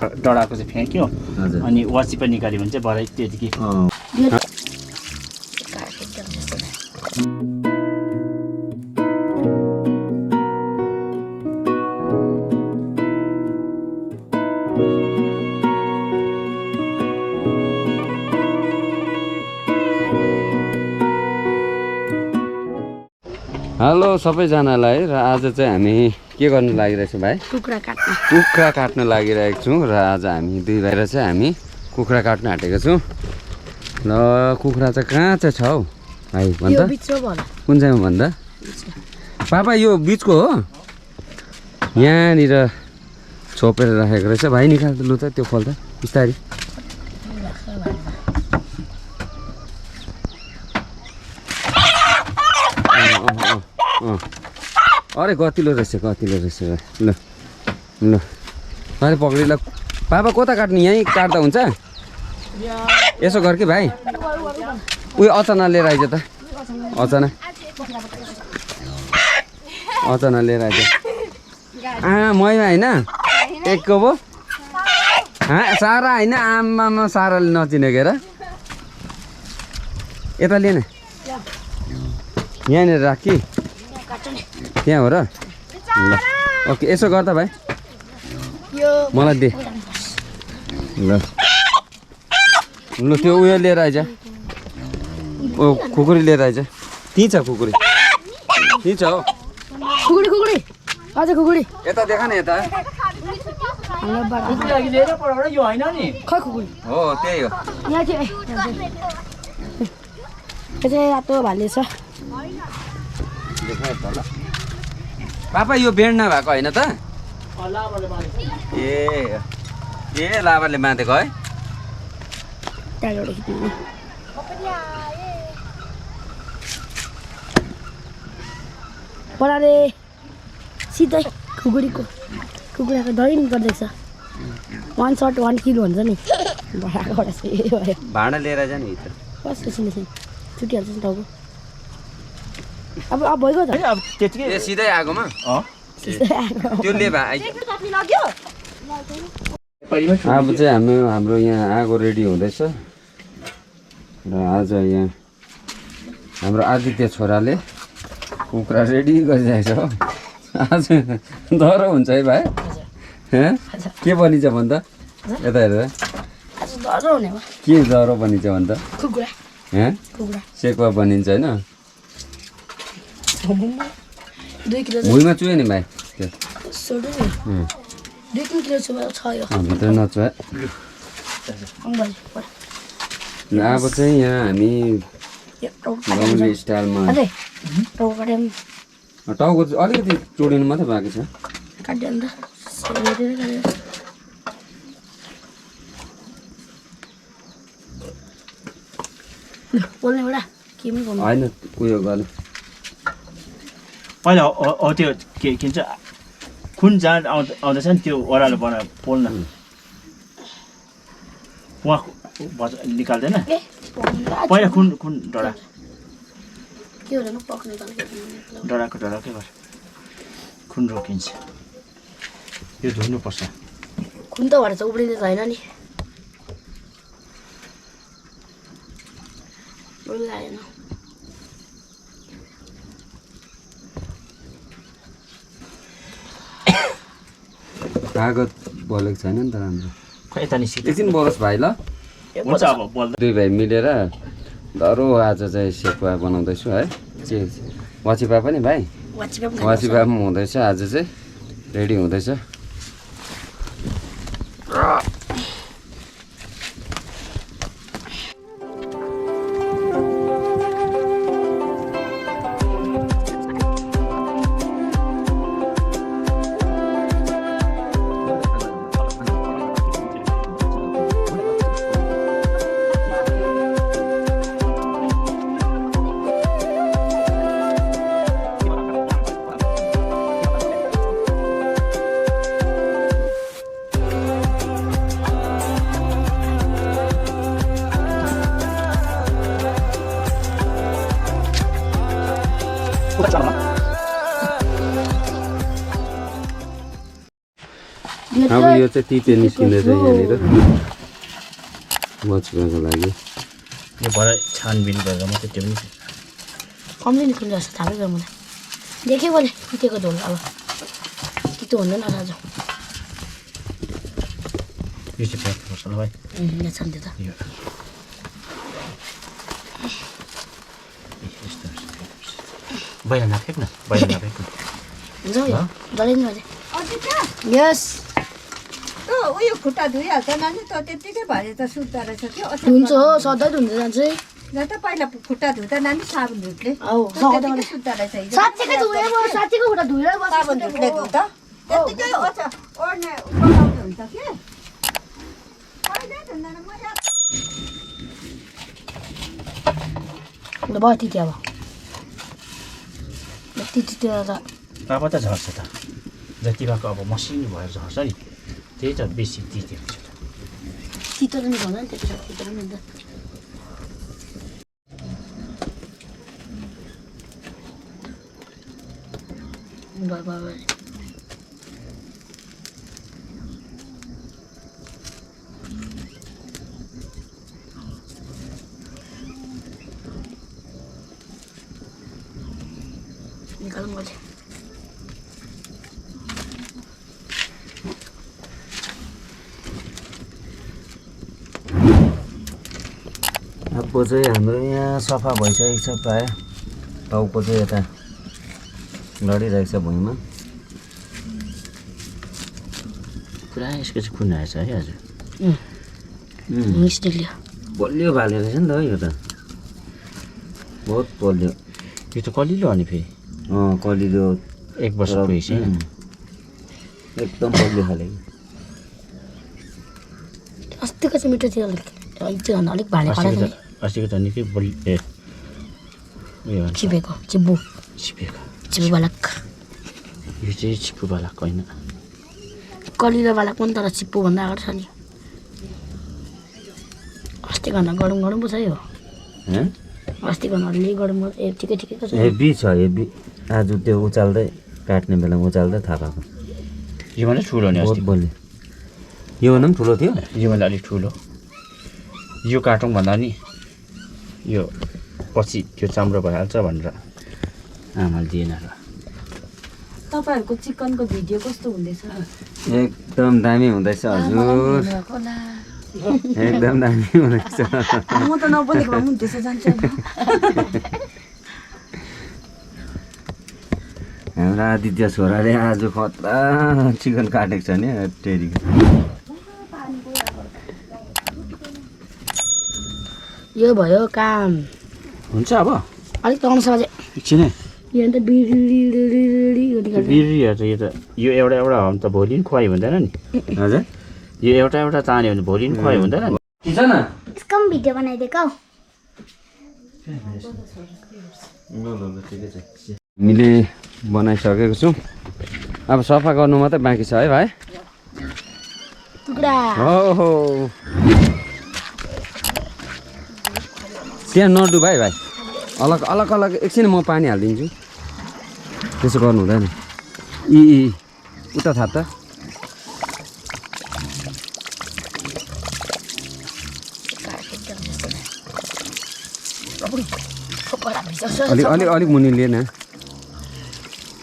डढाको चाहिँ फ्याँक्यो अनि वाची पनि निकाल्यो भने चाहिँ भरे त्यतिकै हेलो सबैजनालाई र आज चाहिँ हामी के गर्न लागिरहेछौँ भाइ? कुखुरा काट्न लागिरहेको छौँ र आज हामी दुई भाइ चाहिँ हामी कुखुरा काट्न आँटेको छौँ र कुखुरा चाहिँ कहाँ चाहिँ छ हौ भाइ भन्दा कुन चाहिँमा भन्दा पापा यो बिचको हो यहाँनिर छोपेर राखेको रहेछ भाइ निकाल्नु लु त त्यो खोल्दा बिस्तारी अरे कतिलो रहेछ ल ल अरे पक्रिल पापा कता काट्नु यहीँ काट्दा हुन्छ यसो गर कि भाइ उयो अचाना लिएर आइज त अचाना लिएर आइज मैमा होइन एकको पो सारा होइन आमामा साराले नचिनेको हेर यता लिएन यहाँनिर राख कि त्यहाँ हो र ल ओके यसो गर्दा भाइ मलाई दे ल ल त्यो उयो लिएर आइज ओ खुकुरी लिएर आइज त्यहीँ छ खुकुरी त्यहीँ छ हौ खुकुरी अझ खुकुरी यता देख न यता हो त्यही हो रातो भाले छ पापा यो बेड नभएको होइन त ए लाबरले बाँधेको है पराले सिधै कुखुराको दही गर्दैछ 1 शट 1 किलो हुन्छ नि भाँडा लिएर जाने भित्र कस्तो सिनेछ छुटिहाल्छ नि टाउको अब भइगयो त अब त्यतिकै ए सिधै आगोमा त्यो ले भाइ अब चाहिँ हाम्रो यहाँ आगो रेडी हुँदैछ र आज यहाँ हाम्रो आदित्य छोराले कुखुरा रेडी गरिरहेछ हो आज डह्रो हुन्छ है भाइ के बनिन्छ भन् त यता हेरेर के डह्रो बनिन्छ भन् त सेकुवा बनिन्छ होइन भुइँमा चुयो नि भाइ त्यो भित्र नचुवा अब चाहिँ यहाँ हामी गाउँले स्टाइलमा टाउको अलिकति चोडिनु मात्रै बाँकी छ होइन उयो गर्नु पहिला त्यो के भन्छ खुन जहाँ आउँदैछ नि त्यो ओह्रालो बनाएर पोल्न उहाँ निकाल्दैन पहिला खुन डढाको गर खुन रोकिन्छ यो धुनुपर्छ खुन त भएर चाहिँ उब्रिँदै छैन नि कागज बोलेको छैन नि त राम्रो यता निस्कियो एकछिन बरोस् भाइ ल हुन्छ अब बोल्दा दुई भाइ मिलेर डह्रो आज चाहिँ सेकुवा बनाउँदैछु है वाचिपा पनि भाइ वाचिपा पनि हुँदैछ आज चाहिँ रेडी हुँदैछ अब यो चाहिँ तिते निस्किँदैछ यहाँनिर मछुवाको लागि यो भरे छानबिन गरेर मात्रै त्यो पनि कम्ती निस्किन्छ जस्तो थाहा भयो मलाई देखेँ मैले तितेको झोल अब तितो हुँदैन आज यो चाहिँ फ्याक्ट पर्छ ल भाइ यहाँ छ नि त्यो त यो बाहिर नफेक न बाहिर नफेक न हुन्छ यो डल्लै नि मैले यस उयो खुट्टा धुइहाल्छ नानी त त्यत्तिकै भए त सुत्दो रहेछ त्यो हुन्छ हो सधैँ धुँदै जान्छ है न त पहिला खुट्टा धुँदा नानी साबुन धुतले औ त्यत्तिकै सुत्दो रहेछ हिजो साँच्चीकै धुएर बस साँच्चीको खुट्टा धुएर बस साबुन धुतले धुँदा त्यत्तिकै ओर्ने पकाउने हुन्छ के कहिले धुँदैन मजा भयो तिते अब तिते त अब त झर्छ त जति भएको अब मसिनो भएर झर्छ नि त्यही त बेसी तिते हुन्छ तितो त निकाल्छ नि त्यति तितो पनि हुन्छ भयो भयो निकालौँ मैले अब चाहिँ हाम्रो यहाँ सफा भइसकेको छ प्रायः टाउको चाहिँ यता लडिरहेको छ भुइँमा पुरा यसको चाहिँ कुन आएछ है आज मिस्टेकले बलियो भाले रहेछ नि त यो त बहुत बलियो यो त कलिलो अनि फेरि कलिलो 1 वर्ष पुगेछ एकदम बलियो खाले अस्तिको चाहिँ मिठो थियो त्योभन्दा अलिक भाले पारेको अस्तिको त निकै बलि उयो चिपेको चिब्बु छिपेको चिब्बु बालक यो चाहिँ छिप्पु बालक होइन कलिलो बालक पनि तर चिप्पु भन्दा अगाडि छ नि अस्तिको भन्दा गरौँ गरौँ पो छ यो अस्तिको भन्दा अलि गरौँ ठिकै ठिकैको छ हेभी छ हेभी आज त्यो उचाल्दै काट्ने बेलामा उचाल्दै थाहा पाएको यो भने ठुलो नि बहुत बलियो योभन्दा पनि ठुलो थियो यो भने अलिक ठुलो यो काटौँ भन्दा नि यो पछि त्यो चाम्रो भइहाल्छ भनेर आमाले दिएन र तपाईँहरूको चिकनको भिडियो कस्तो हुँदैछ एकदम दामी हुँदैछ हजुर एकदम दामी हुँदैछ म त नबोलेको भए पनि त्यसो जान्छ हाम्रो आदित्य छोराले आज खतरा चिकन काटेको छ नि टेरी यो भयो काम हुन्छ अब अलिक तगाउनु छ अझै एकछिन है यो अन्त बिरिया त यो एउटा एउटा हो भने त भोलि पनि खुवाइ हुँदैन नि हजुर यो एउटा एउटा तान्यो भने भोलि पनि खुवाइ हुँदैन नि यसको पनि भिडियो बनाइदिएको हौ हामीले बनाइसकेको छौँ अब सफा गर्नु मात्रै बाँकी छ है भाइ टुक्रा हो त्यहाँ नडुब है भाइ अलग अलग अलग एकछिन म पानी हालिदिन्छु त्यसो गर्नु हुँदैन उता थाहा त अलिक अलिक अलिक मुनि लिएन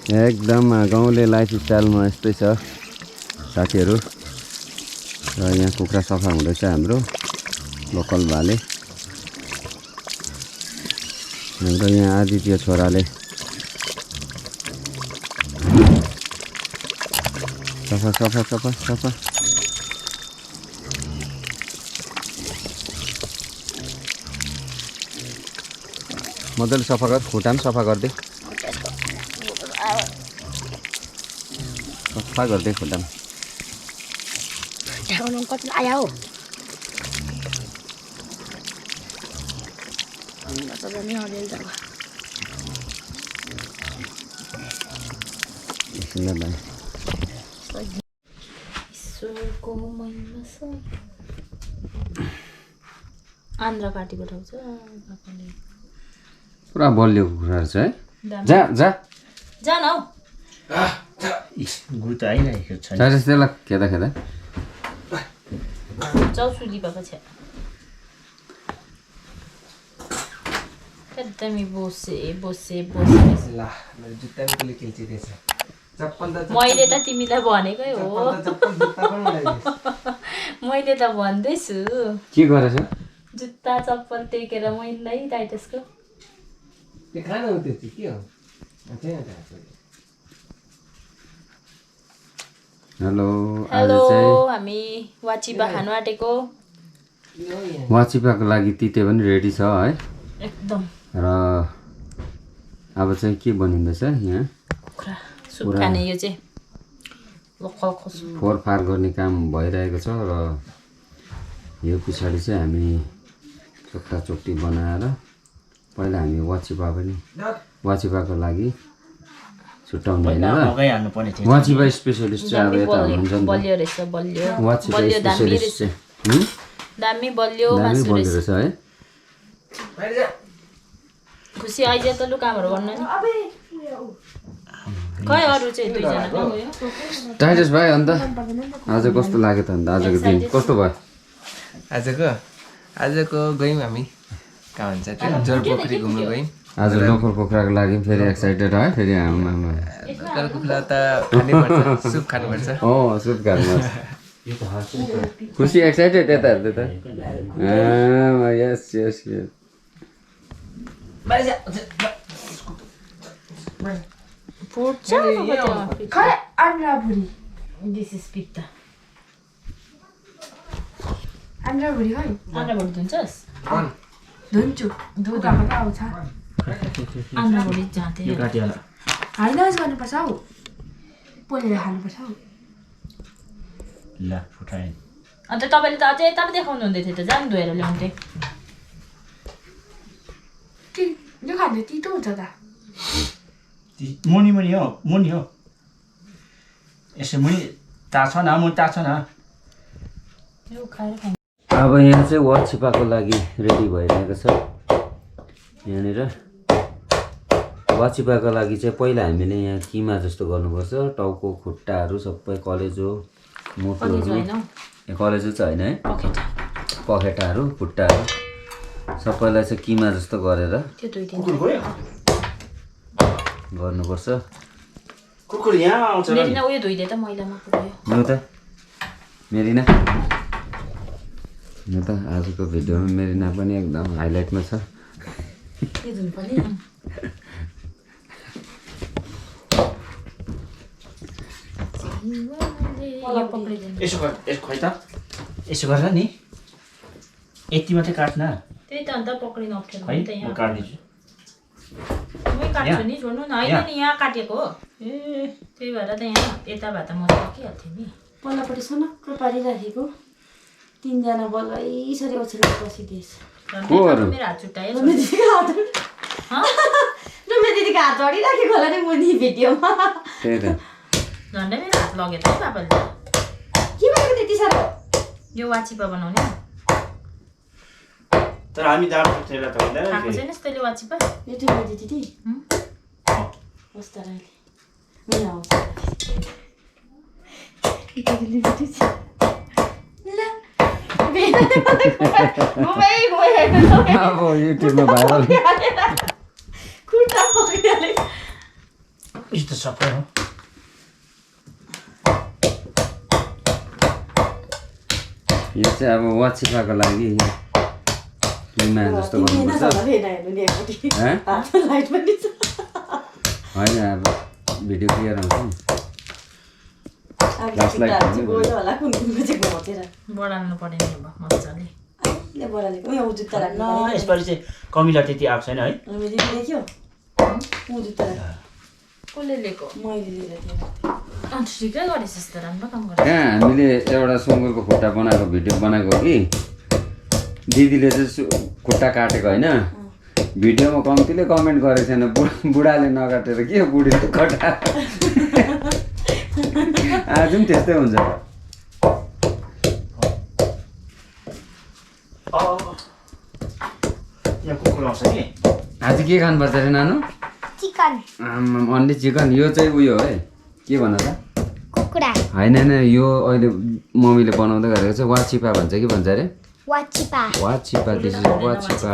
एकदम गाउँले लाइफस्टाइलमा यस्तै छ साथीहरू र यहाँ कुखुरा सफा हुँदैछ हाम्रो लोकल भाले हाम्रो यहाँ आदित्य छोराले सफा सफा सफा सफा मजाले सफा गर खुट्टा पनि सफा गरिदे सफा गरिदे खुट्टा पनि कति आयो हौ आन्द्रा काटेको ठाउँ छ पुरा बलियो कुखुराहरू छ है जा जा जान हौ गु त आइरहेको छ चार्ज त्यसलाई खेदा खेदा चौसुली भएको छ एकदमै बोसे बोसे बोसे ल मेरो जुत्ता पनि कसले खेल्चिदिएछ चप्पल त मैले त तिमीलाई भनेकै हो चप्पल जुत्ता पनि लगाइदिएछ मैले त भन्दैछु के गरेछ जुत्ता चप्पल टेकेर मैले टाइटसको त्यो खानु हो त्यो चाहिँ के हो हेलो हेलो हामी वाचिपा खानु आँटेको वाचिपाको लागि तिते पनि रेडी छ है एकदम र अब चाहिँ के बनिँदैछ यहाँ कुखुरा सुप खाने यो चाहिँ लोकल खसु फोरफार गर्ने काम भइरहेको छ र यो पछाडि चाहिँ हामी चोक्टा चोक्टी बनाएर पहिला हामी वाचिपाको लागि छुट्याउने होइन र लगाइहाल्नु पर्ने थियो वाचिपा स्पेसलिस्ट चाहिँ अब यता हुनुहुन्छ नि बलियो रहेछ बलियो वाचिपा बलियो दामी स्पेसलिस्ट रहेछ चाहिँ दामी बलियो दामी मासु बलियो रहेछ रहेछ है खुसी आइज त लु कामहरू गर्न नि खै अरू चाहिँ दुईजना कहाँ गयो टाइटस भाइ अन्त आज कस्तो लाग्यो त अन्त आजको दिन कस्तो भयो आजको गयौँ हामी कहाँ भन्छ त्यो जोरपोखरी घुम्नु गयौँ आज लोकल पोखराको लागि फेरि एक्साइटेड है फेरि आमामा लोकल कुखुरा त खानुपर्छ सुप खानुपर्छ सुप खानु खुसी एक्साइटेड यता हेर्दै त यस यस यस फुट्छ खै आन्द्रा भुरी दिस इज पित्ता आन्द्रा भुरी खै आन्द्रा भुँडी धुन्छस् धुन्छु दुधमा त आउँछ आन्द्रा भुँडी जाँथे यो काटिहाल हाल्दाज गर्नुपर्छ हौ पोलेर खानुपर्छ हौ ल फुटाएँ अन्त तपाईँले त अझै यता पो देखाउनु हुँदै थियो त जानु धोएर ल्याउँथे यो खाँदा तितो हुन्छ त मुनि हो यसो मुनि ताछ न मुनि ताछ न यो खाएर खानु अब यहाँ चाहिँ वाचिपाको लागि रेडी भइरहेको छ यहाँनिर वाचिपाको लागि चाहिँ पहिला हामीले यहाँ किमा जस्तो गर्नुपर्छ टाउको खुट्टाहरू सबै कलेजो मुटुहरू कलेजो चाहिँ होइन है पखेटाहरू खुट्टाहरू सबैलाई चाहिँ किमा जस्तो गरेर गर्नुपर्छ कुकुर यहाँ आउँछ मेरिना उयो धोइदिए त मैलामा पुऱ्यायो यो त मेरिना यो त आजको भिडियोमा मेरिना पनि एकदम हाइलाइटमा छ के धुनु पर्ने यो पक्रिदिनु यसो खै त यसो गरेर नि यति मात्रै काट्न त्यही त अन्त पक्रिनु अप्ठ्यारो खै नि त म यहाँ काट्दिन्छु मै काट्छु नि छोड्नु न होइन नि यहाँ काटेको हो ए त्यही भएर त यहाँ यता भए त म सकिहाल्थेँ नि पल्लोपट्टि सनक्क पारिराखेको तिनजना बल्लैसरी ओछ्याएर बसिदिएछ मेरो हात छुट्टायो दिदीको हात अडिराखेको होला नि मुनि भिडियोमा त्यही त झन्डै मेरो हात लग्यो त है बाबाले के भएको त्यति साह्रो यो वाचिपा बनाउने तर हामी दाल फुटेर त हुँदैन खाएको छैनस् तैँले वाचिपा यो तिम्रो दिदी होस् त अहिले मेरो आउँछ अब युट्युबमा भाइरल खुट्टा पक्रिहाल्यो यस्तो सबै हो यो चाहिँ अब वाचिपाको लागि किमा जस्तो गर्नुपर्छ होइन अब भिडियो क्लियर आउँछ नि बढाल्नु पर्ने नि अब मजाले यसपालि चाहिँ कमिला त्यति आएको छैन है कसले लिएको अन्त ठिकै गरेछ त राम्रो काम गरेछ यहाँ हामीले एउटा सुँगुरको खुट्टा बनाएको भिडियो बनाएको कि दिदीले चाहिँ खुट्टा काटेको होइन भिडियोमा कम्तीले कमेन्ट गरेको छैन बुढाले नकाटेर के हो बुढीले कटा आज पनि त्यस्तै हुन्छ यहाँ कुकुर आउँछ कि आज के खानुपर्छ अरे नानु चिकन अन्ली चिकन यो चाहिँ उयो है के भन त कुखुरा होइन होइन यो अहिले मम्मीले बनाउँदै गरेको चाहिँ वाचिपा भन्छ कि भन्छ अरे वाचिपा वाचिपा वाचिपा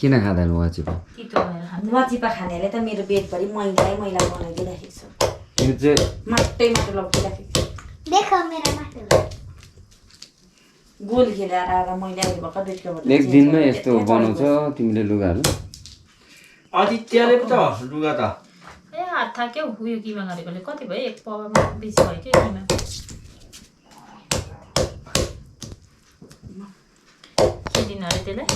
किन खाँदैन वाचिपा तितो भएर खान्छ वाचिपा खानेले त मेरो बेडभरि मैला बनाइदिइराखेको छु यो चाहिँ माटै माटो लगिराखेको छु देख मेरो माटो गोल खेलेर आएर मैला भर्खर बेडकोबाट एक दिनमै यस्तो बनाउँछ तिमीले लुगाहरू आदित्यले पो त लुगा त ए हात थाक्यो उयो किमा गरेकोले कति भयो 1 पावामा बेसी भयो कि किमा के दिनु अरे त्यसलाई